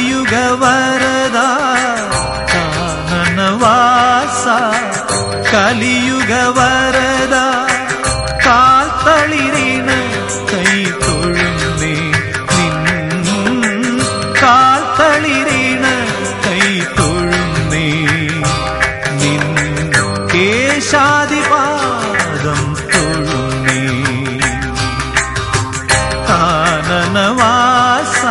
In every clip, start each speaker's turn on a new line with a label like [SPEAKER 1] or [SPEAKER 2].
[SPEAKER 1] കലിയുഗ വരദാ കാനനവാസ കലിയുഗ വരദാ കാൽത്തളിരിന് കൈ തൊഴുന്നേ കാൽത്തളിരിന് കൈ തൊഴുന്നേ നിൻ കേശാദിപാദം തൊഴുന്നേ കാനനവാസ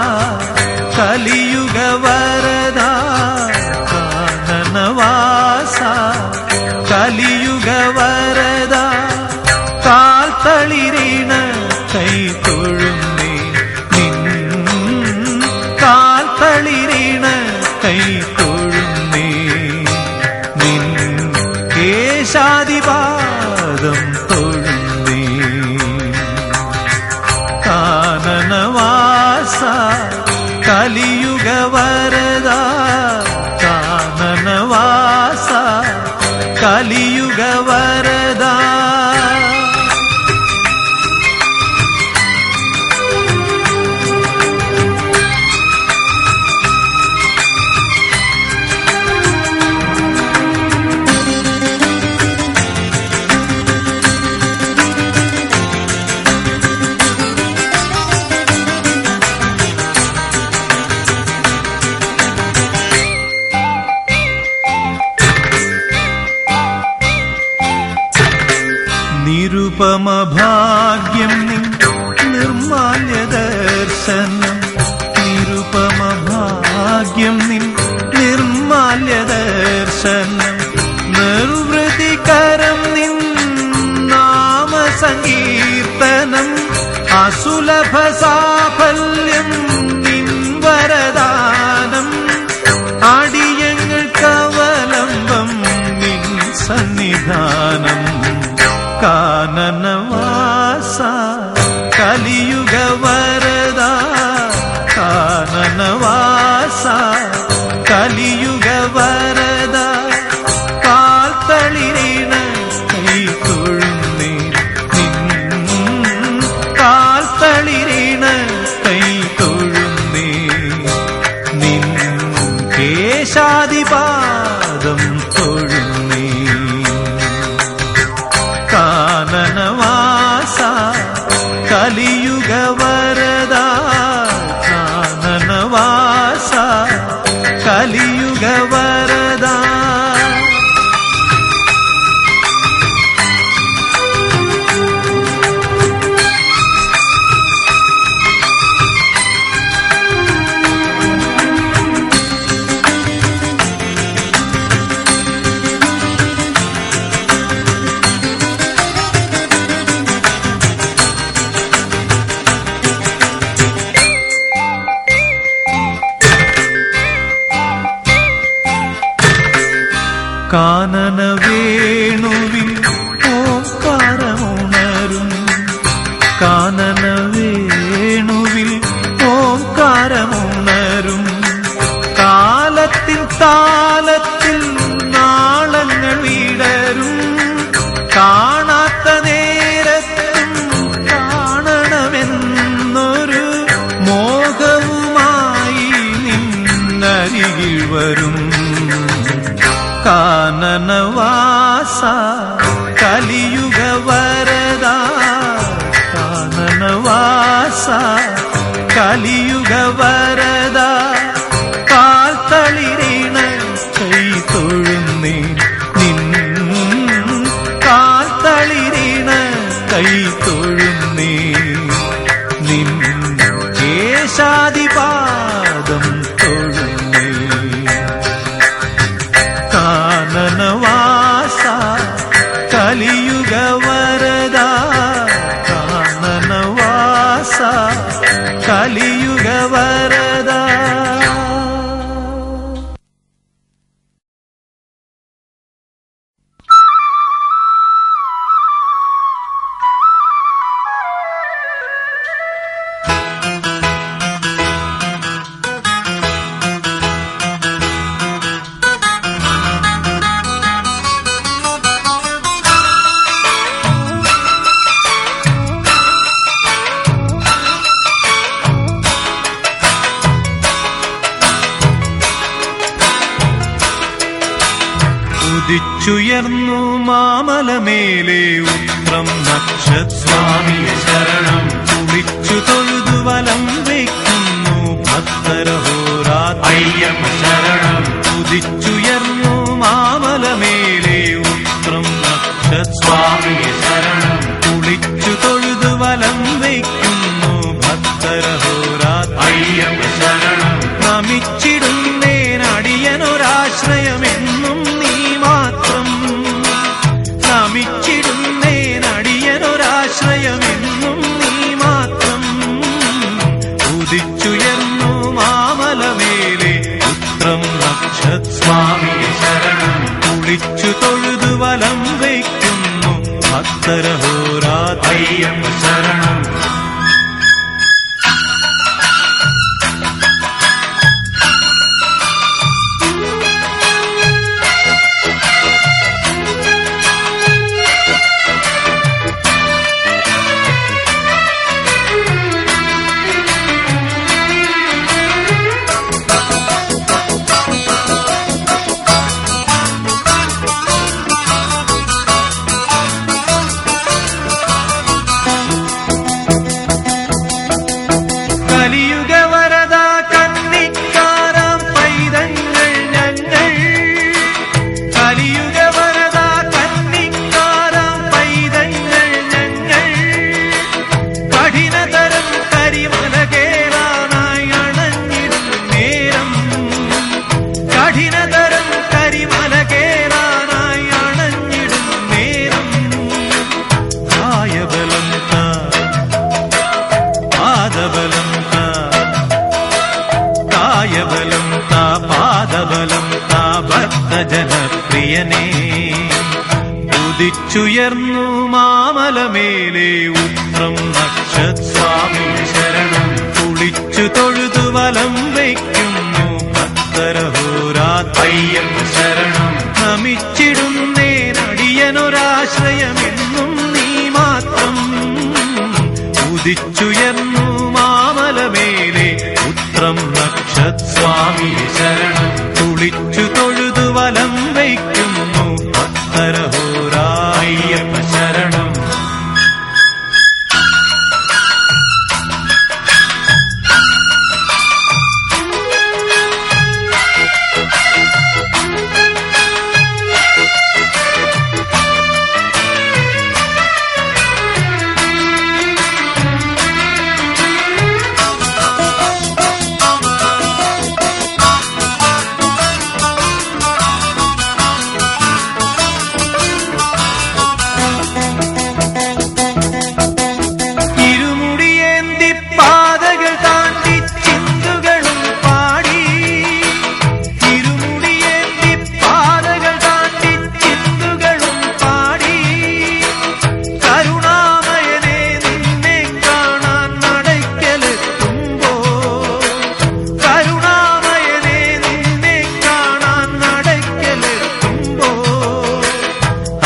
[SPEAKER 1] കലിയുഗ വരദാ കാനനവാസ കലിയുഗ വരദാ കാൽത്തളിരിന് കൈ തൊഴുന്നേ കാൽത്തളിരിന് കൈ തൊഴുന്നേ നിൻ കേശാദിപാദം തൊഴുന്നേ കാനനവാസ കലിയുഗ വരദാ കാനനവാസ കലിയുഗ വരദാ നിരുപമ ഭാഗ്യം നിൻ നിർമാല്യ ദർശനം നിരുപമ ഭാഗ്യം നിൻ നിർമാല്യ ദർശനം നിർവൃതികരം നിൻ നാമ സങ്കീർത്തനം അസുലഭ സാഫല്യം നിൻ വരദാനം അടിയങ്ങൾക്കവലംബം നിൻ സന്നിധാനം കാനനവാസ കലിയുഗ വരദാ കാനനവാസ കലിയുഗ വരദാ കാൽത്തളിരിന് കൈ തൊഴുന്നേ കാൽത്തളിരിന് കൈ തൊഴുന്നേ നിൻ കേശാദിപാദം തൊഴുന്നേ കാനനവാസ കലിയുഗ വരദാ കാനനവാസ കലിയുഗ വരദാ കാനന വേണുവിൽ ഓംകാരമുണരും കാനന വേണുവിൽ ഓംകാരമുണരും കാലത്തിൻ താളത്തിൽ നാളങ്ങൾ വിടരും കാണാത്ത നേരത്തും കാണണമെന്നൊരു മോഹവുമായി നിന്നരികിൽ വരും കാനനവാസ കലിയുഗ വരദാ കാനനവാസ കലിയുഗ വരദാ കാൽത്തളിരിന് കൈ തൊഴുന്നേ കാൽത്തളിരിന് കൈ തൊഴുന്നേ നിൻ കേശാദിപാദം തൊഴുന്നേ കാനനവാസ ഉദിച്ചുയർന്നു മാമലമേലെ ഉത്രം നക്ഷസ്വാമിയെ ശരണം കുളിച്ചു തൊഴുതു വലം വയ്ക്കുന്നു ഭക്തരഹോരാത്രയ്യപ്പ ശരണം ഉദിച്ചുയർന്നു മാമലമേലെ ഉത്രം നക്ഷസ്വാമിയെ ശരണം കുളിച്ചു തൊഴുതു വലം വയ്ക്കുന്നു ഭക്തരഹോരാത്രയ്യപ്പ ശരണം നമിച്ചിടുന്നേനടിയനൊരാശ്രയമെന്നും നീ മാത്രം നമിച്ചിടുന്നേനടിയനൊരാശ്രയമെന്നും നീ മാത്രം ഉദിച്ചുയർന്നു മാമലമേലെ ഉത്രം നക്ഷസ്വാമിയെ ശരണം കുളിച്ചു തൊഴുതു വലം വയ്ക്കുന്നു ഭക്തരഹോരാത്രയ്യപ്പ ശരണം ജനപ്രിയനേ ഉദിച്ചുയർന്നു മാമലമേലെ ഉത്രം നക്ഷസ്വാമിയെ ശരണം കുളിച്ചു തൊഴുതു വലം വയ്ക്കുന്നു ഭക്തരഹോരാത്രയ്യപ്പ ശരണം നമിച്ചിടുന്നേനടിയനൊരാശ്രയമെന്നും നീ മാത്രം ഉദിച്ചുയർന്നു മാമലമേലെ ഉത്രം നക്ഷസ്വാമിയെ ശരണം കുളിച്ചു തൊഴുതു വലം വയ്ക്കുന്നു ഭക്തരഹോരാത്രയ്യപ്പ ശരണം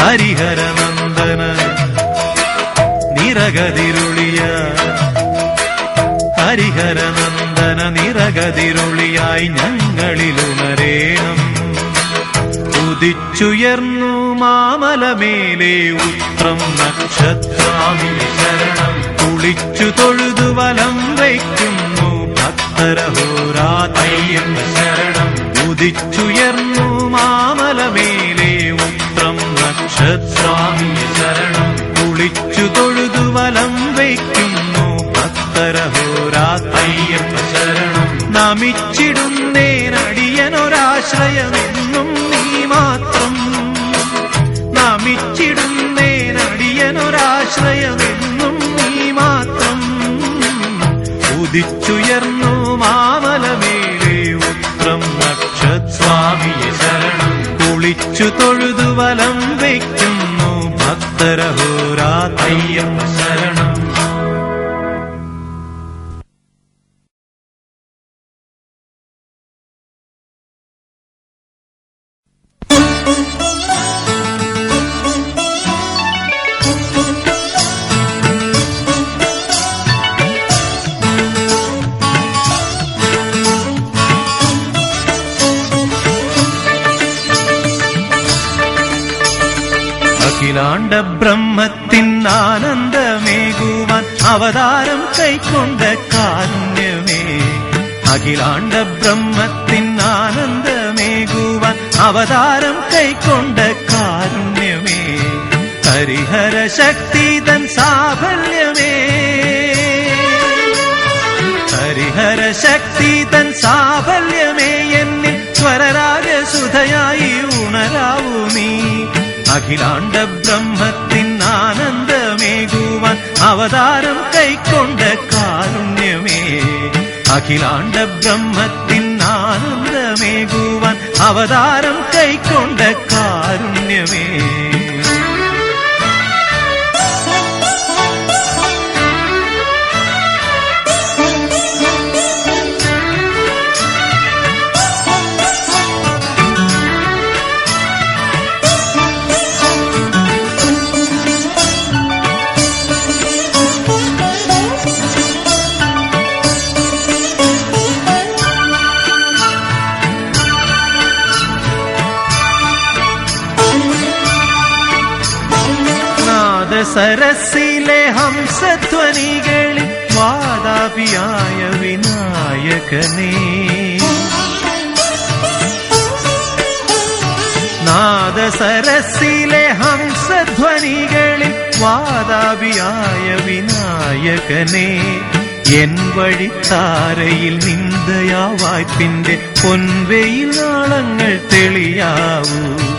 [SPEAKER 1] ഹരിഹരനന്ദന നിറകതിരുളിയ ഹരിഹരനന്ദന നിറകതിരുളിയായി ഞങ്ങളിലുണരേണം ഉദിച്ചുയർന്നു മാമലമേലെ ഉത്രം നക്ഷസ്വാമിയെ ശരണം കുളിച്ചു തൊഴുതു വലം വയ്ക്കുന്നു ഭക്തരഹോരാത്രയ്യപ്പ ശരണം ഉദിച്ചുയർന്നു മാമലമേലെ ഉത്രം നക്ഷസ്വാമിയെ ശരണം കുളിച്ചു തൊഴുതു വലം വയ്ക്കുന്നു ഭക്തരഹോരാത്രയ്യപ്പ ശരണം നമിച്ചിടുന്നേനടിയനൊരാശ്രയമെന്നും നീ മാത്രം നമിച്ചിടുന്നേനടിയനൊരാശ്രയമെന്നും നീ മാത്രം ഉദിച്ചുയർന്നു മാമലമേലെ ഉത്രം നക്ഷസ്വാമിയെ ശരണം കുളിച്ചു തൊഴുതു വലം വയ്ക്കുന്നു ഭക്തരഹോരാത്രയ്യപ്പ ശരണം അഖിലാണ്ട ബ്രഹ്മത്തിൻ ആനന്ദമേകുവാൻ അവതാരം കൈക്കൊണ്ട കാരുണ്യമേ. അഖിലാണ്ട ബ്രഹ്മത്തിൻ ആനന്ദമേകുവാൻ അവതാരം കൈക്കൊണ്ട കാരുണ്യമേ. ഹരിഹര ശക്തി തൻ സാഫല്യമേ. ഹരിഹര ശക്തി തൻ സാഫല്യമേ. എന്നിൽ സ്വരരാഗസുധയായി ഉണരാവൂ നീ. അഖിലാണ്ട ബ്രഹ്മത്തിൻ ആനന്ദമേകുവാൻ അവതാരം കൈക്കൊണ്ട കാരുണ്യമേ. അഖിലാണ്ട ബ്രഹ്മത്തിൻ ആനന്ദമേകുവാൻ അവതാരം കൈക്കൊണ്ട കാരുണ്യമേ. സരസിലെ ഹംസധ്വനികളിൽ വാതാപിയായ വിനായകനേ. നാദസരസിലെ ഹംസധ്വനികളിൽ വാതാപിയായ വിനായകനേ. എൻ വഴിത്താരയിൽ നിന്ദയാ വായ്പിന്റെ പൊൻവെയിൽ നാളങ്ങൾ തെളിയാവൂ.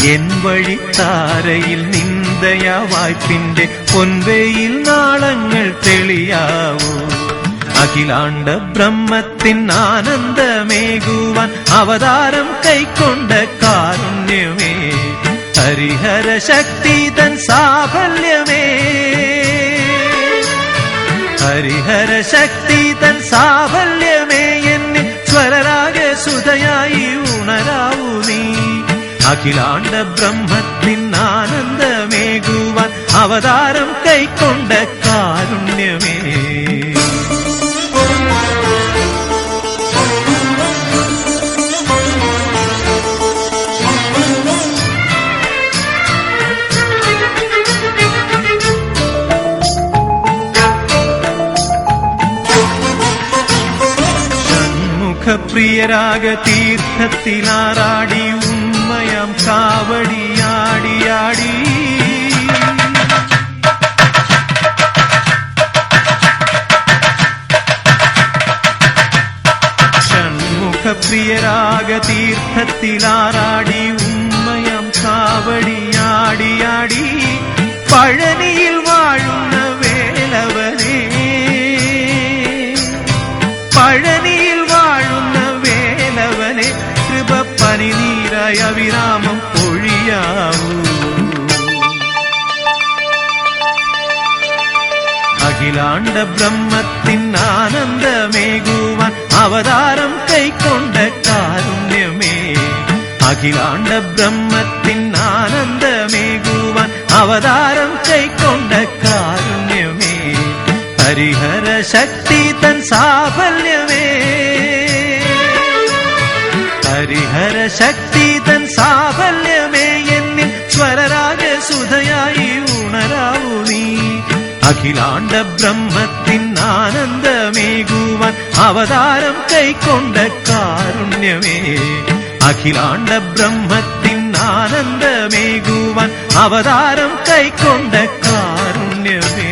[SPEAKER 1] എൻ വഴിത്താരയിൽ നിന്ദയാ വായ്പിന്റെ പൊൻവെയിൽ നാളങ്ങൾ തെളിയാവൂ. അഖിലാണ്ട ബ്രഹ്മത്തിൻ ആനന്ദമേകുവാൻ അവതാരം കൈക്കൊണ്ട കാരുണ്യമേ. ഹരിഹര ശക്തി തൻ സാഫല്യമേ. ഹരിഹര ശക്തി തൻ സാഫല്യമേ. എന്നിൽ സ്വരരാഗസുധയായി ഉണരാവൂ നീ. അഖിലാണ്ട ബ്രഹ്മത്തിൻ ആനന്ദമേകുവാൻ അവതാരം കൈക്കൊണ്ട കാരുണ്യമേ. ഷൺമുഖപ്രിയരാഗ തീർത്ഥത്തിലാറാടി ഉമ്മയാം കാവടിയാടിയാടി. ഷൺമുഖപ്രിയരാഗ തീർത്ഥത്തിലാറാടി ഉമ്മയാം കാവടിയാടിയാടി. പഴനിയിൽ വാഴുന്ന വേലവനേ. പഴനിയിൽ വാഴുന്ന വേലവനെ. കൃപ പനിനീരായ വിരാമം പൊഴിയാവൂ. അഖിലാണ്ട ബ്രഹ്മത്തിൻ ആനന്ദമേകുവാൻ അവതാരം കൈക്കൊണ്ട കാരുണ്യമേ. അഖിലാണ്ട ബ്രഹ്മത്തിൻ ആനന്ദമേകുവാൻ അവതാരം കൈക്കൊണ്ട കാരുണ്യമേ. ഹരിഹര ശക്തി തൻ സാഫല്യമേ. ഹരിഹര ശക്തി തൻ സാഫല്യമേ. എന്നിൽ സ്വരരാഗസുധയായി ഉണരാവൂ നീ. അഖിലാണ്ട ബ്രഹ്മത്തിൻ ആനന്ദമേകുവാൻ അവതാരം കൈക്കൊണ്ട കാരുണ്യമേ. അഖിലാണ്ട ബ്രഹ്മത്തിൻ ആനന്ദമേകുവാൻ അവതാരം കൈക്കൊണ്ട കാരുണ്യമേ.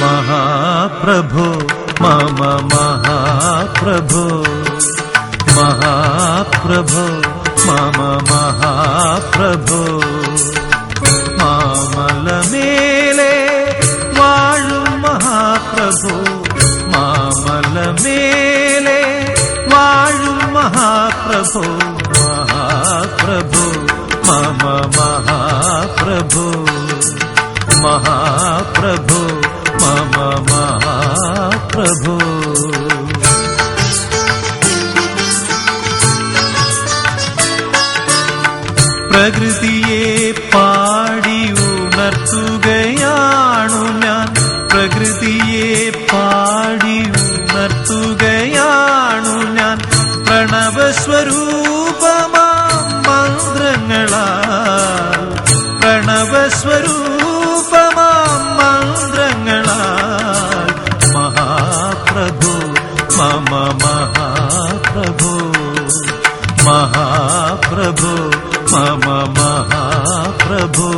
[SPEAKER 1] महाप्रभो मम महाप्रभो महाप्रभो मम महाप्रभो मामलमेले वाळुम महाप्रभो मामलमेले प्रभो महाप्रभो मम महाप्रभो महाप्रभो मम महाप्रभो പ്രകൃതിയെ പാടി ഉണർത്തുകയാണു ഞാൻ പ്രകൃതിയെ പാടി ഉണർത്തുകയാണു ഞാൻ പ്രണവസ്വരൂപമാം മന്ത്രങ്ങളാൽ പ്രണവസ്വരൂപമാം മന്ത്രങ്ങളാൽ മഹാപ്രഭോ മമ മഹാപ്രഭോ महाप्रभो मम महाप्रभो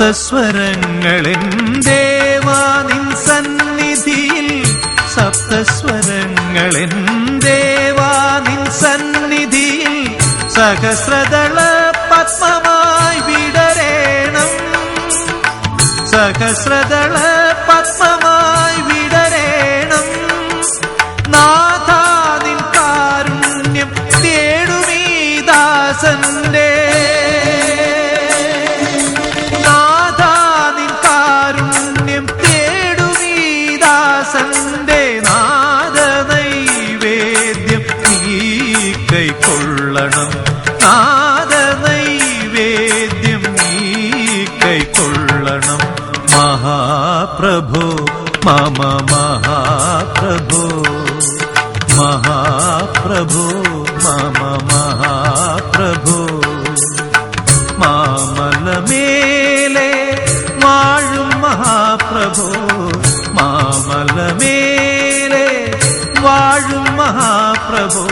[SPEAKER 1] സപ്തസ്വരങ്ങളെൻ ദേവാ നിൻ സന്നിധിയിൽ സപ്തസ്വരങ്ങളെൻ ദേവാ നിൻ സന്നിധിയിൽ സഹസ്രദള പത്മമായി വിടരേണം സഹസ്രദള പത്മമായി വിടരേണം നാഥാ നിൻ കാരുണ്യം തേടുമീ ദാസന്റെ കൈക്കൊള്ളണം നാദനൈവേദ്യം നീ കൈക്കൊള്ളണം മഹാപ്രഭോ മമ മഹാപ്രഭോ മഹാപ്രഭോ മമ മഹാപ്രഭോ മാമലമേലെ വാഴും മഹാപ്രഭോ മാമലമേലെ വാഴും മഹാപ്രഭോ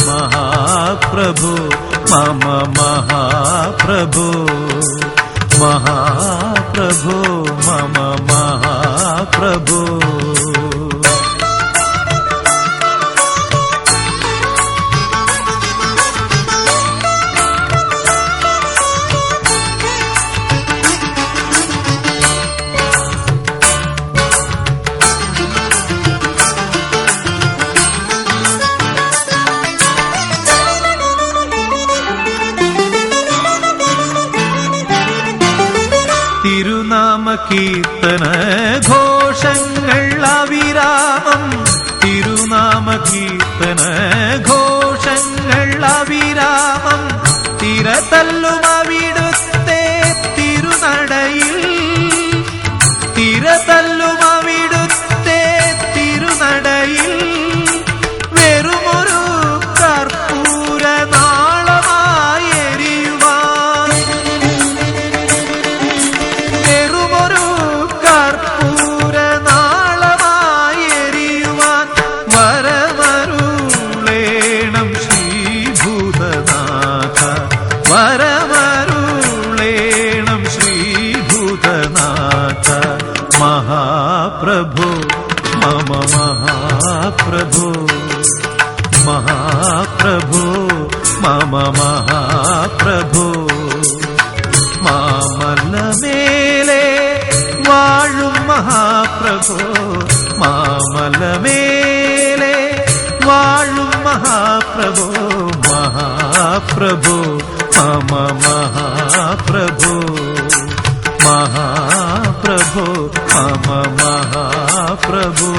[SPEAKER 1] महाप्रभो मम महाप्रभो महाप्रभो मम महाप्रभो തിരുനാമകീർത്തന ഘോഷങ്ങൾ അവിരാമം തിരുനാമകീർത്തന ഘോഷങ്ങൾ അവിരാമം തിരതല്ലും അവിടുത്തെ തിരുനടയിൽ തിരതല്ലും അവിടുത്തെ തിരുനടയിൽ വെറുമൊരു കർപ്പൂര നാളമായി എരിയുവാൻ വെറുമൊരു കർപ്പൂര നാളമായി എരിയുവാൻ വരമരുളേണം ശ്രീഭൂതനാഥ വരമരുളേണം ശ്രീഭൂതനാഥ महाप्रभो मम महाप्रभो महाप्रभो मम महाप्रभो മാമലമേലെ വാഴും മഹാപ്രഭോ മാമലമേലെ വാഴും മഹാപ്രഭോ महाप्रभो मम महाप्रभो महाप्रभो मम महाप्रभो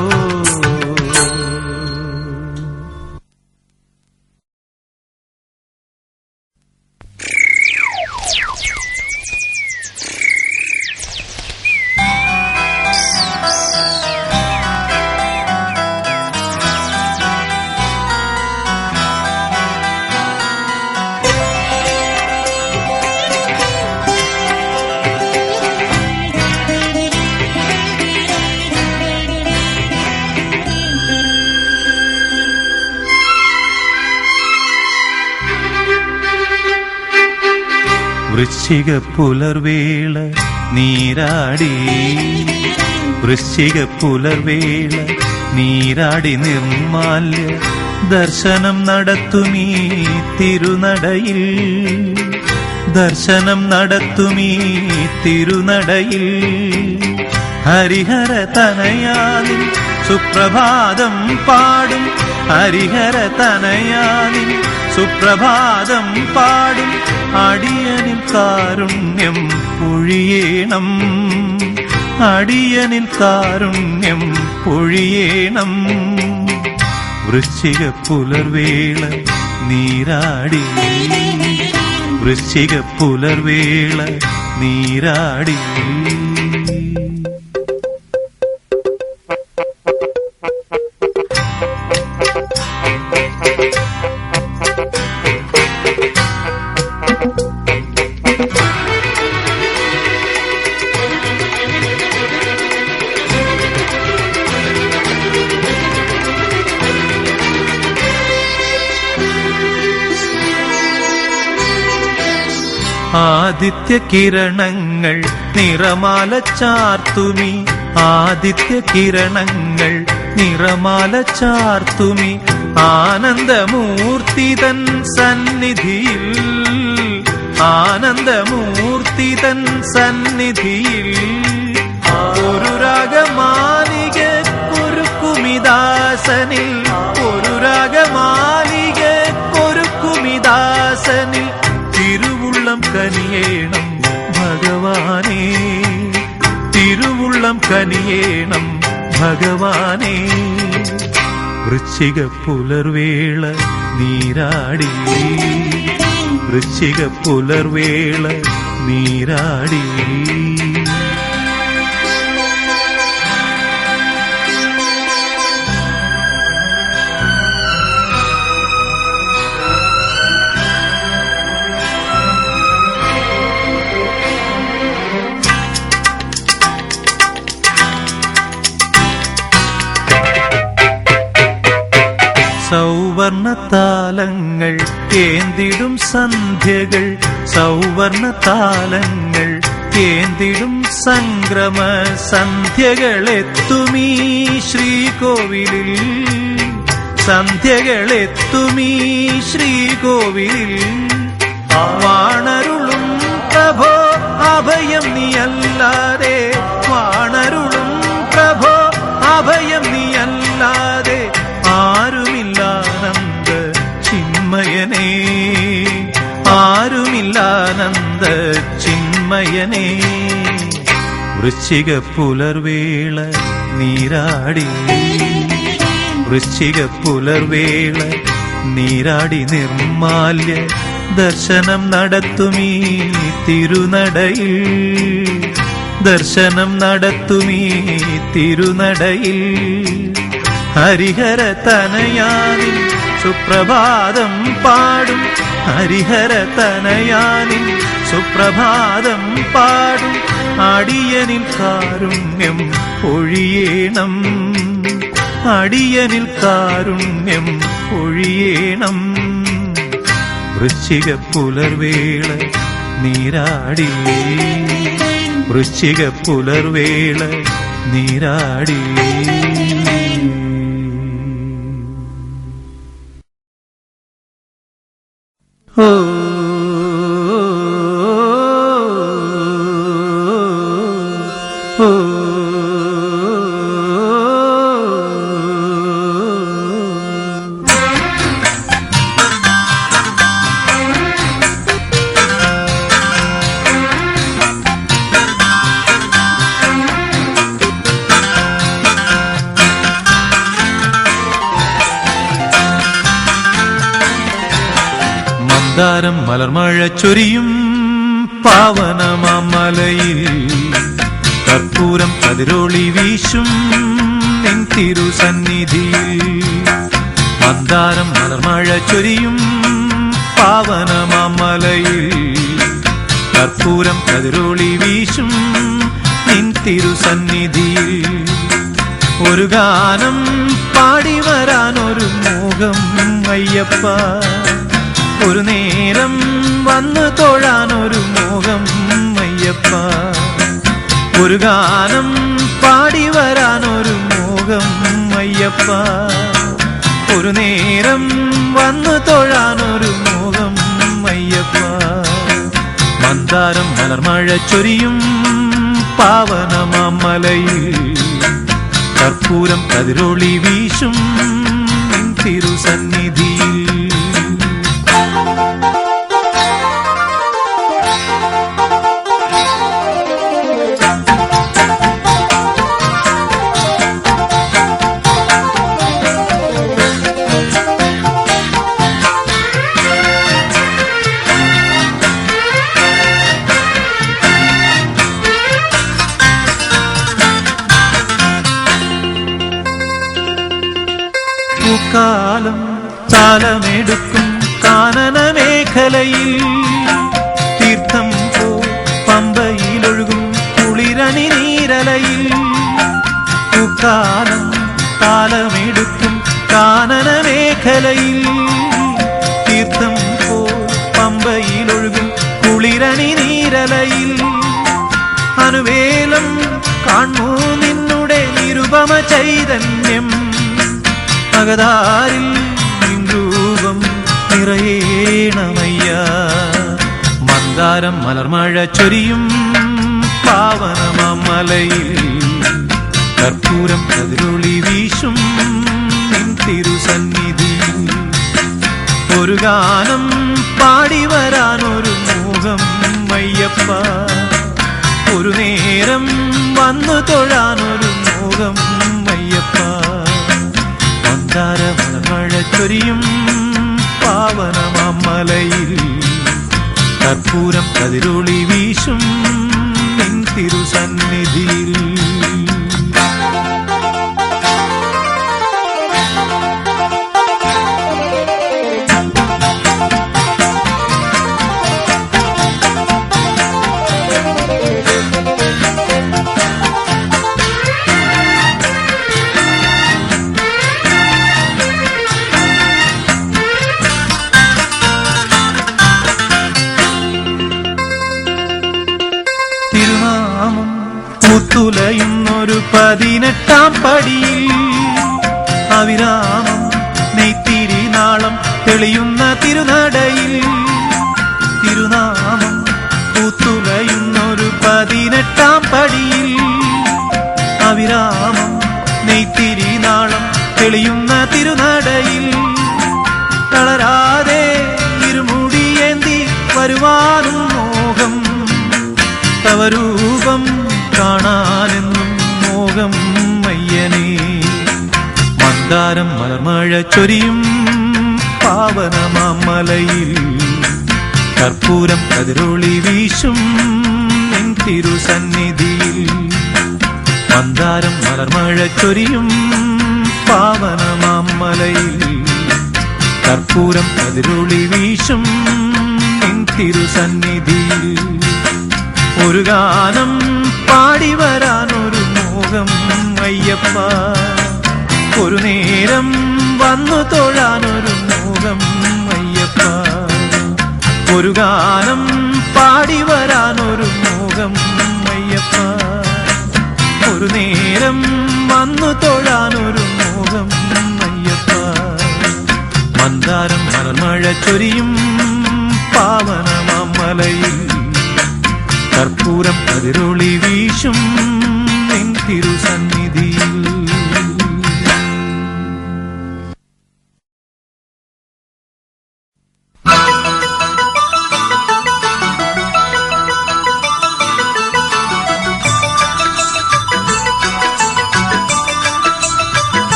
[SPEAKER 1] വൃശ്ചിക പുലർവേള നീരാടി വൃശ്ചിക പുലർവേള നീരാടി നിർമാല്യ ദർശനം നടത്തുമീ തിരുനടയിൽ ദർശനം നടത്തുമീ തിരുനടയിൽ ഹരിഹര തനയാനിൻ സുപ്രഭാതം പാടും ഹരിഹര തനയാനിൻ സുപ്രഭാതം പാടും അടിയനിൽ കാരുണ്യം പൊഴിയേണം അടിയനിൽ കാരുണ്യം പൊഴിയേണം വൃശ്ചിക പുലർവേള നീരാടി വൃശ്ചിക പുലർവേള നീരാടി ആദിത്യ കിരണങ്ങൾ നിറമാല ചാർത്തുമി ആദിത്യ കിരണങ്ങൾ നിറമാല ചാർത്തുമി ആനന്ദമൂർത്തി തൻ സന്നിധിയിൽ ആനന്ദമൂർത്തി തൻ സന്നിധിയിൽ ഒരു രാഗമാലിക കുരുക്കുമിദാസനിൽ ഒരു രാഗമാലിക കുരുക്കുമിദാസനിൽ തിരുവുള്ളം കനിയേണം ഭഗവാനേ തിരുവുള്ളം കനിയേണം ഭഗവാനേ വൃശ്ചിക പുലർവേള നീരാടി വൃശ്ചിക പുലർവേള നീരാടി സൗവർണതാലങ്ങൾ കേന്തിടും സന്ധ്യകൾ സൗവർണതാലങ്ങൾ കേന്തിടും സംക്രമ സന്ധ്യകളെത്തുമീ ശ്രീകോവിലിൽ സന്ധ്യകളെത്തുമീ ശ്രീകോവിലിൽ വാണരുളും പ്രഭോ അഭയം നീയല്ലാതെ വാണരുളും പ്രഭോ അഭയം നീയല്ലാതെ ആരുമില്ലാനന്ദ ചിന്മയനേ ആരുമില്ലാനന്ദ ചിന്മയനേ വൃശ്ചിക പുലർവേള നീരാടി വൃശ്ചിക പുലർവേള നീരാടി നിർമാല്യ ദർശനം നടത്തുമീ തിരുനടയിൽ ദർശനം നടത്തുമീ തിരുനടയിൽ ഹരിഹര തനയാനിൻ സുപ്രഭാതം പാടും ഹരിഹര തനയാനിൻ സുപ്രഭാതം പാടും അടിയനിൽ കാരുണ്യം പൊഴിയേണം അടിയനിൽ കാരുണ്യം പൊഴിയേണം വൃശ്ചിക പുലർവേള നീരാടി വൃശ്ചിക പുലർവേള നീരാടി ഓ ഓ മന്ദാരം മലർമഴ ചൊരിയും പാവനമാമലയിൽ കർപ്പൂരം കതിരൊളി വീശും നിൻ തിരുസന്നിധിയിൽ മന്ദാരം മലർമഴ ചൊരിയും പാവനമാമലയിൽ കർപ്പൂരം കതിരൊളി വീശും നിൻ തിരുസന്നിധിയിൽ ഒരു ഗാനം പാടി വരാനൊരു മോഹം അയ്യപ്പ ഒരു നേരം വന്നു തൊഴാനൊരു മോഹം അയ്യപ്പ, ഒരു ഗാനം പാടി വരാനൊരു മോഹം അയ്യപ്പ, ഒരു നേരം വന്നു തൊഴാനൊരു മോഹം അയ്യപ്പ. മന്ദാരം മലർമഴ ചൊരിയും പാവനമാമലയിൽ കർപ്പൂരം കതിരൊളി വീശും തിരുസന്നിധിയിൽ. കാലം താലമെടുക്കും കാനന മേഖലയിൽ തീർത്ഥം പോ പമ്പയിലൊഴുകും കുളിരണി നീരലയിൽ. കാലം താലമെടുക്കും കാനന മേഖലയിൽ തീർത്ഥം പോ പമ്പയിലൊഴുകും കുളിരണി നീരലയിൽ. അനുവേലം കാണൂ നിന്നുടെ നിരുപമ ചൈതന്യം, മകതാരിൽ രൂപം നിറയേണമയ്യ. മന്ദാരം മലർമഴ ചൊരിയും പാവനമാമലയിൽ കർപ്പൂരം കതിരൊളി വീശും തിരുസന്നിധിയിൽ. ഒരു ഗാനം പാടി വരാനൊരു മോഹം അയ്യപ്പ, ഒരു നേരം വന്നു തൊഴാനൊരു മോഹം അയ്യപ്പ. മഴ ചൊരിയും പാവനമാമലയിൽ കർപ്പൂരം കതിരൊളി വീശും തിരുസന്നിധിയിൽ. തിരുനാമം മുത്തുലയുന്നൊരു 18-ാം പടിയിൽ അവിരാമം നെയ്ത്തിരി നാളം തെളിയുന്ന തിരുനടയിൽ. തിരുനാമം മുത്തുലയുന്നൊരു 18-ാം പടിയിൽ അവിരാമം നെയ്ത്തിരി നാളം തെളിയുന്ന തിരുനടയിൽ. തളരാതെ ഇരുമുടിയേന്തി വരുവാനും മോഹം, തവരൂപം കാണാനെന്നും മോഹം അയ്യനേ. മന്ദാരം മലർമഴ ചൊരിയും പാവനമാമലയിൽ കർപ്പൂരം കതിരൊളി വീശും തിരുസന്നിധിയിൽ. മന്ദാരം മലർമഴ ചൊരിയും പാവനമാമലയിൽ കർപ്പൂരം കതിരൊളി വീശും തിരുസന്നിധിയിൽ. ഒരു ഗാനം പാടി വരാനൊരു മോഹം അയ്യപ്പ, ഒരു നേരം വന്നു തൊഴാനൊരു മോഹം അയ്യപ്പ. ഒരു ഗാനം പാടി വരാനൊരു മോഹം അയ്യപ്പ, ഒരു നേരം വന്നു തൊഴാനൊരു മോഹം അയ്യപ്പ. മന്ദാരം മലർമഴ ചൊരിയും പാവനമാമലയിൽ കർപ്പൂരം കതിരൊളി വീശും തിരുസന്നിധിയിൽ.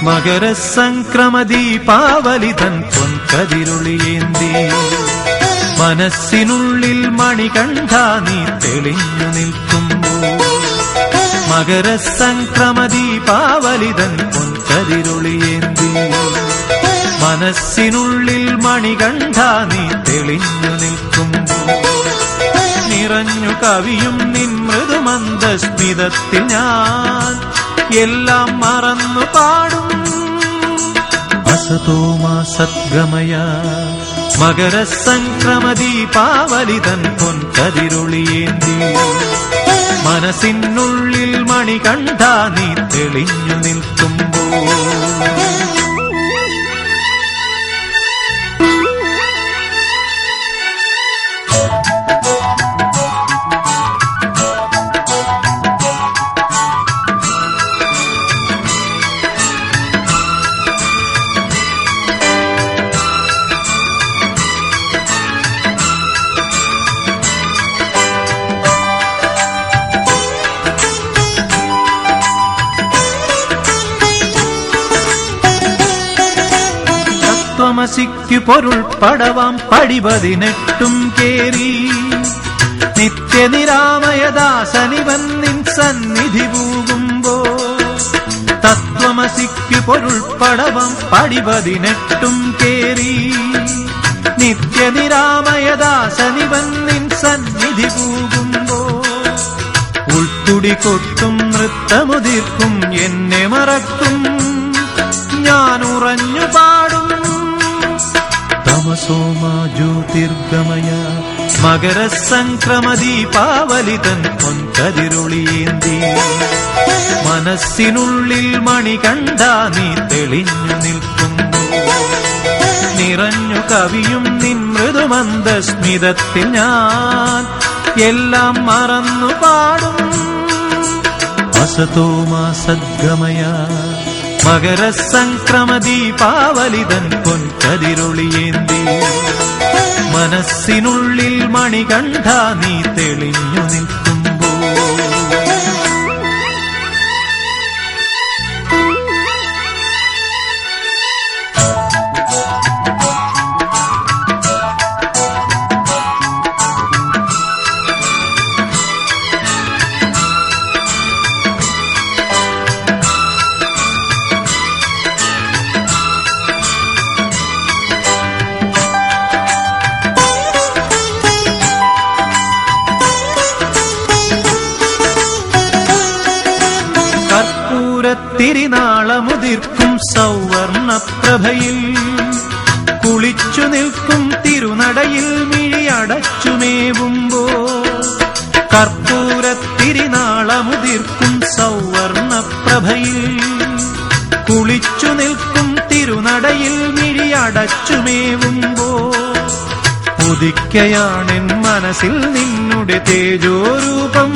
[SPEAKER 1] മകരസംക്രമദീപാവലിതൻ പൊൻകതിരുളിയേന്തി മനസ്സിനുള്ളിൽ മണികണ്ഠ നീ തെളിഞ്ഞു നിൽക്കുമ്പോൾ. മകരസംക്രമദീപാവലിതൻ പൊൻകതിരുളിയേന്തി മനസ്സിനുള്ളിൽ മണികണ്ഠ നീ തെളിഞ്ഞു നിൽക്കുമ്പോൾ. നിറഞ്ഞു നിറഞ്ഞു കവിയും നിൻ മൃദുമന്ദസ്മിതത്തിൽ ഞാൻ എല്ലാം മറന്നു പാടും. അസതോ മാ സദ്ഗമയ മകരസംക്രമദീപാവലിതൻ പൊൻകതിരൊളിയേന്തി മനസ്സിനുള്ളിൽ മണികണ്ഠ നീ തെളിഞ്ഞു നിൽക്കുമ്പോൾ തമസിക്കു പൊരുൾ പടവാം പടിപതിനെട്ടും കേറി നിത്യനിരാമയദാസനിവൻ നിൻ സന്നിധി പൂകുമ്പോ തത്വമസിക്കു പൊരുൾ പടവാം പടിപതിനെട്ടും കേറി നിത്യനിരാമയദാസനിവൻ നിൻ സന്നിധി പൂകുമ്പോ ഉൾത്തുടി കൊട്ടും നൃത്തമുതിർക്കും എന്നെ മറക്കും ഞാൻ ഉറഞ്ഞു പാടും. തമസോ മാ ജ്യോതിർഗമയ മകരസംക്രമദീപാവലിതൻ പൊൻകതിരൊളിയേന്തി മനസ്സിനുള്ളിൽ മണികണ്ഠ നീ തെളിഞ്ഞു നിൽക്കുന്നു. നിറഞ്ഞു കവിയും നിൻ മൃദുമന്ദസ്മിതത്തിൽ ഞാൻ എല്ലാം മറന്നു പാടും. അസതോ മാ സദ്ഗമയ മകരസംക്രമദീപാവലിതൻ പൊൻകതിരൊളിയേന്തി മനസ്സിനുള്ളിൽ മണികണ്ഠ നീ തെളിഞ്ഞു നിൽക്കുമ്പോൾ തിരുനാളമുതിർക്കും സൗവർണപ്രഭയിൽ കുളിച്ചു നിൽക്കും തിരുനടയിൽ മിഴിയടച്ചുമേവുമ്പോ കർപ്പൂരത്തിരുനാളമുതിർക്കും സൗവർണപ്രഭയിൽ കുളിച്ചു നിൽക്കും തിരുനടയിൽ മിഴിയടച്ചുമേവുമ്പോ ഉദിക്കയാണെൻ മനസ്സിൽ നിന്നുടെ തേജോരൂപം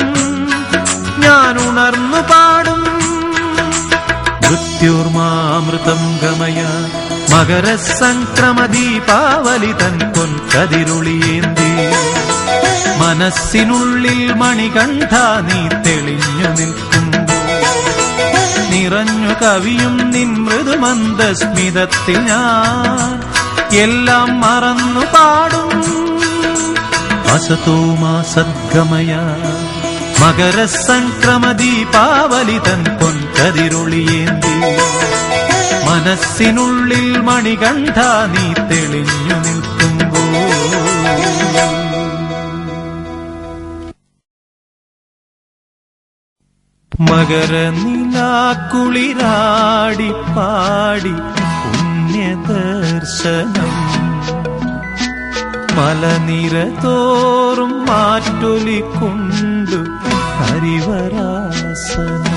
[SPEAKER 1] ഞാൻ ഉണർന്നു പാടും. മൃത്യുർമാമൃതം ഗമയ മകരസംക്രമദീപാവലിതൻ പൊൻകതിരൊളിയേന്തി മനസ്സിനുള്ളിൽ മണികണ്ഠ നീ തെളിഞ്ഞു നിൽക്കുമ്പോൾ നിറഞ്ഞു കവിയും നിൻ മൃദുമന്ദസ്മിതത്തിൽ ഞാൻ എല്ലാം മറന്നു പാടും. അസതോ മാ സദ്ഗമയ മകരസംക്രമദീപാവലിതൻ പൊൻകതിരൊളിയേന്തി മനസ്സിനുള്ളിൽ മണികണ്ഠ നീ തെളിഞ്ഞു നിൽക്കുമ്പോൾ മകരനിലാക്കുളിരാടി പാടി പുണ്യദർശനം മലനിരതോറും മാറ്റൊലിക്കൊണ്ടു ഹരിവരാസനം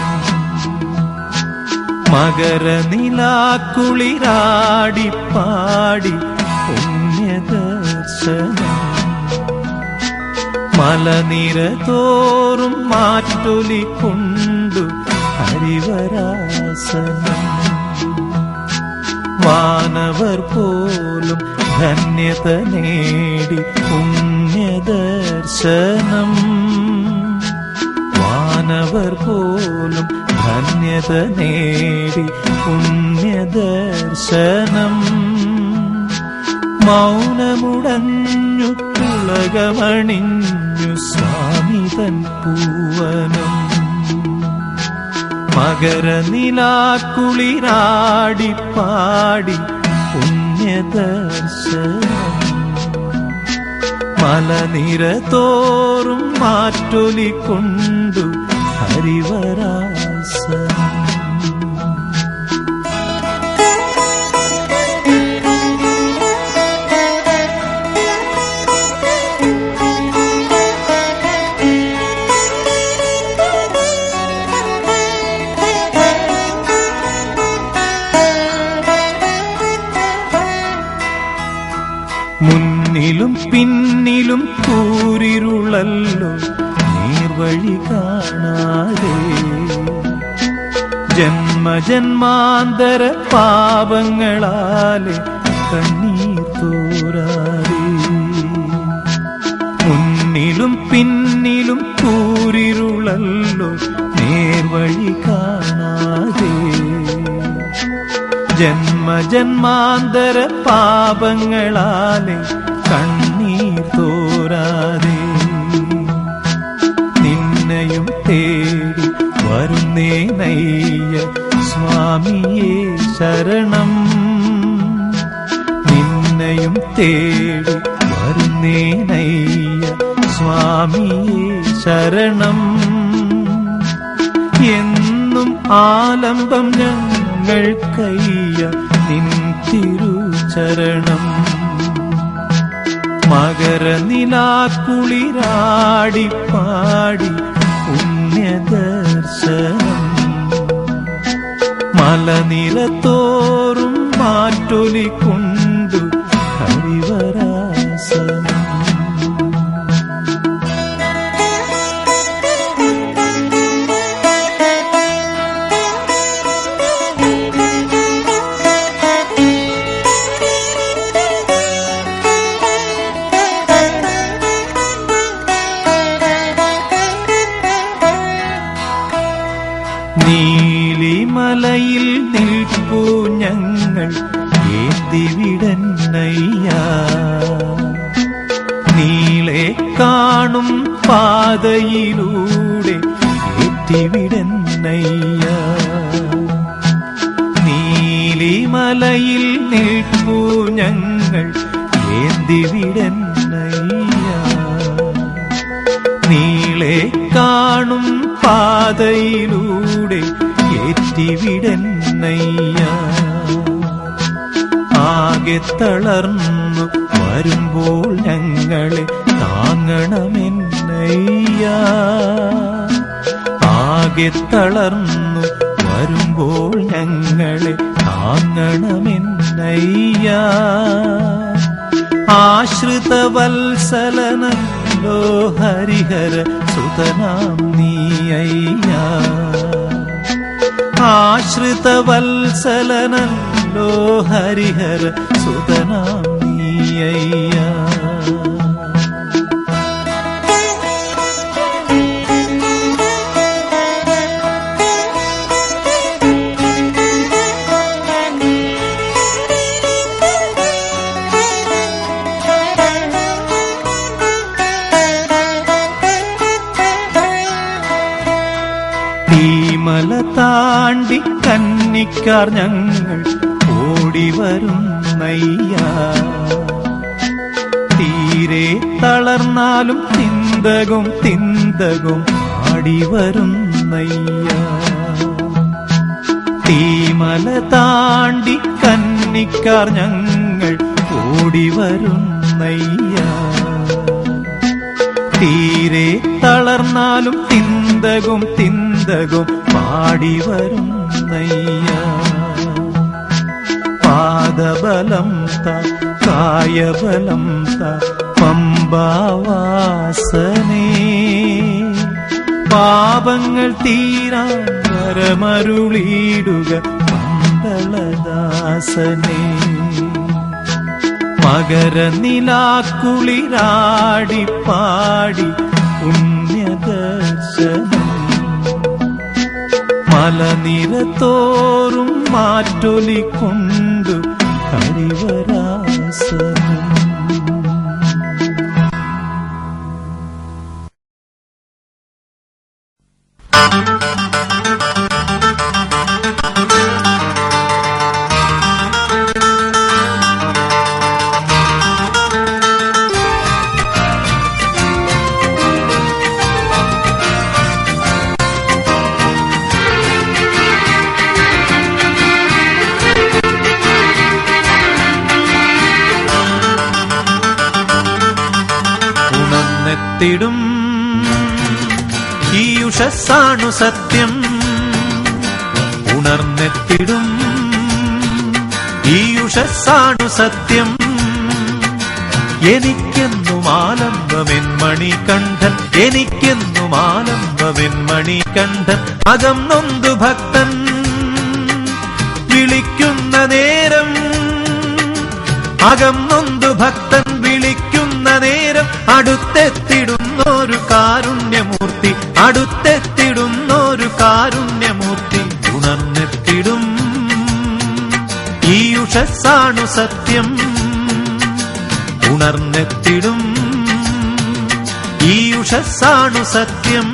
[SPEAKER 1] മകരനിലാക്കുളിരാടി പാടി പുണ്യദർശനം മലനിരതോറും മാറ്റൊലിക്കൊണ്ടു ഹരിവരാസനം വാനവർ പോലും ധന്യത നേടി പുണ്യദർശനം വാനവർ പോലും ധന്യത നേടി പുണ്യദർശനം മൗനമുടഞ്ഞു തിളകമണിഞ്ഞു സ്വാമി തൻ പൂവനം മകരനിലാക്കുളിരാടി പാടി പുണ്യദർശനം മലനിര തോറും മാറ്റൊലിക്കൊണ്ടു ഹരിവരാസനം. മുന്നിലും പിന്നിലും കൂരിരുളല്ലോ നേർവഴി കാണാതെ, ജന്മജന്മാന്തര പാപങ്ങളാലെ കണ്ണീർ തോരാതെ. മുന്നിലും പിന്നിലും കൂരിരുളല്ലോ നേർവഴി കാണാതെ, ജന്മജന്മാന്തര പാപങ്ങളാലെ കണ്ണീർ തോരാതെ. നിന്നെയും തേടി വരുന്നേനയ്യ സ്വാമിയേ ശരണം. നിന്നെയും തേടി വരുന്നേനയ്യ സ്വാമിയേ ശരണം. എന്നും ആലംബം ഞങ്ങൾക്കയ്യ നിൻ തിരുചരണം. മകരനിലാക്കുളിരാടി പാടി പുണ്യദർശനം. മലനിരത്തോറും മാറ്റൊലിക്കൊണ്ടു ഹരിവരാസനം. നീലിമലയിൽ നിൽപ്പൂ ഞങ്ങൾ ഏന്തിവിടന്നയ്യ. നീളെ കാണും പാതയിലൂടെ ഏറ്റിവിടന്നയ്യ. നീലിമലയിൽ നിൽപ്പൂ ഞങ്ങൾ ഏന്തിവിടന്നയ്യ. നീളെ കാണും പാതയിലൂടെ ഏറ്റിവിടന്നയ്യ. ആകെ തളർന്നു വരുമ്പോൾ ഞങ്ങളെ താങ്ങണമെന്നയ്യ. ആകെ തളർന്നു വരുമ്പോൾ ഞങ്ങളെ താങ്ങണമെന്നയ്യ. ആശ്രിതവത്സലനല്ലോ ഹരിഹര സുതനാം നീയ്യ. ആശ്രിതവത്സലനല്ലോ ഹരിഹര സുതനാം നീയ്യ. മല താണ്ടി കന്നിക്കാർ ഞങ്ങൾ ഓടിവരുന്നയ്യ. തീരെ തളർന്നാലും തിന്തകും തിന്തകും ആടിവരുന്നയ്യ. തീമല താണ്ടി കന്നിക്കാർ ഞങ്ങൾ ഓടിവരുന്നയ്യ. തീരെ തളർന്നാലും തിന്തകും തിന്തകും പാടിവരുന്നയ്യ. പാദബലം ത കായബലം ത പമ്പാവാസനേ. പാപങ്ങൾ തീരാൻ വരമരുളിയിടുക മണ്ഡലദാസനേ. മകരനിലാക്കുളിരാടി പാടി പുണ്യദർശനം. മലനിരത്തോറും മാറ്റൊലിക്കൊണ്ടു ഹരിവരാസനം. ഉണർന്നെത്തിടും ഈ ഉഷസ്സാണു സത്യം. ഉണർന്നെത്തിടും ഈ ഉഷസ്സാണു സത്യം. എനിക്കെന്നും ആലംബമെൻ മണികണ്ഠൻ, എനിക്കെന്നും ആലംബമെൻ മണികണ്ഠൻ. അകം നൊന്തു ഭക്തൻ വിളിക്കുന്ന നേരം, അകം നൊന്തു ഭക്തൻ വിളിക്കുന്ന നേരം അടുത്തെത്തിടുന്നൊരു കാരുണ്യമൂർത്തി, അടുത്തെത്തിടുന്നൊരു കാരുണ്യമൂർത്തി. ഉണർന്നെത്തിടും ഈ ഉഷസ്സാണു സത്യം. ഉണർന്നെത്തിടും ഈ ഉഷസ്സാണു സത്യം.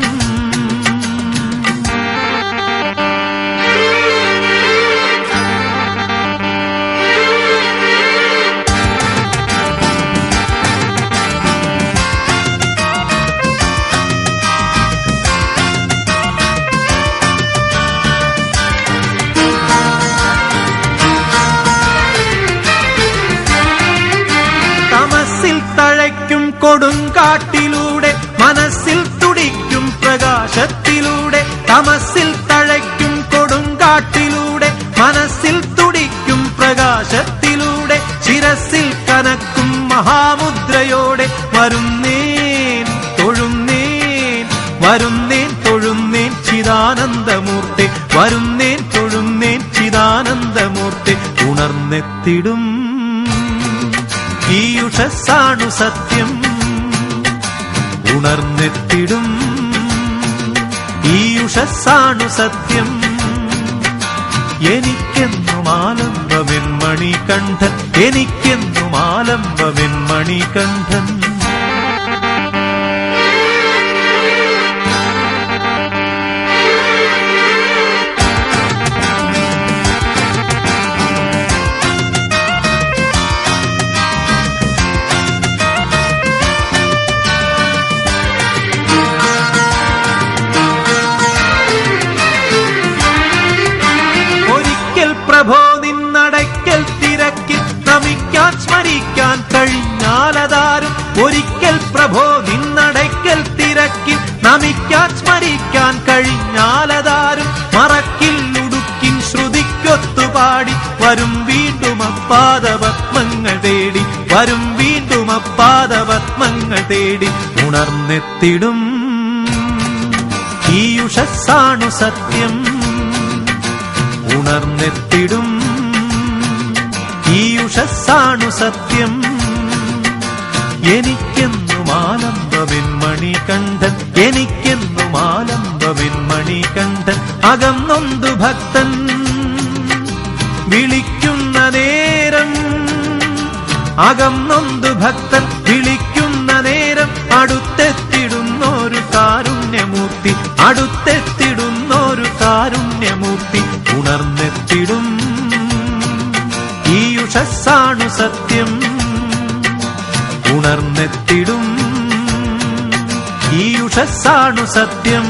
[SPEAKER 1] തഴയ്ക്കും കൊടുങ്കാട്ടിലൂടെ മനസ്സിൽ തുടിക്കും പ്രകാശത്തിലൂടെ, തമസിൽ തഴയ്ക്കും കൊടുങ്കാട്ടിലൂടെ മനസ്സിൽ തുടിക്കും പ്രകാശത്തിലൂടെ, ശിരസിൽ കനക്കും മഹാമുദ്രയോടെ വരുന്നേൻ തൊഴുന്നേൻ, വരുന്നേൻ തൊഴുന്നേൻ ചിദാനന്ദമൂർത്തി, വരുന്നേൻ തൊഴുന്നേൻ ചിദാനന്ദമൂർത്തി. ഉണർന്നെത്തിടും ഈ ഉഷസ്സാണു സത്യം. ഉണർന്നെത്തിടും ഈ ഉഷസ്സാണു സത്യം. എനിക്കെന്നും ആലംബമെൻ മണികണ്ഠൻ, എനിക്കെന്നും ആലംബമെൻ മണികണ്ഠൻ. പ്രഭോ നിന്നടയ്ക്കൽ തിരക്കിൽ നമിക്കാൻ സ്മരിക്കാൻ കഴിഞ്ഞാലതാരും, ഒരിക്കൽ പ്രഭോ നിന്നടയ്ക്കൽ തിരക്കിൽ നമിക്കാൻ സ്മരിക്കാൻ കഴിഞ്ഞാലതാരും, മറക്കിൽ ഉടുക്കിൻ ശ്രുതിക്കൊത്തുപാടി വരും വീണ്ടും അപ്പാദപത്മങ്ങൾ തേടി, വരും വീണ്ടും അപ്പാദപത്മങ്ങൾ തേടി. ഉണർന്നെത്തിടും ഈ ഉഷസ്സാണു സത്യം. ഉണർന്നെത്തിടും ഈ ഉഷസ്സാണു സത്യം. എനിക്കെന്നും ആലംബമെൻ മണികണ്ഠൻ, എനിക്കെന്നും ആലംബമെൻ മണികണ്ഠൻ. അകം നൊന്തു ഭക്തൻ വിളിക്കുന്ന നേരം, അകം നൊന്തു ഭക്തൻ വിളിക്കുന്ന നേരം അടുത്തെത്തിടുന്നൊരു കാരുണ്യമൂർത്തി, അടുത്തെത്തിടുന്നൊരു കാരുണ്യമൂർത്തി. ഉണർന്നെത്തിടും ഈ ഉഷസ്സാണു സത്യം. ഉണർന്നെത്തിടും ഈ ഉഷസ്സാണു സത്യം.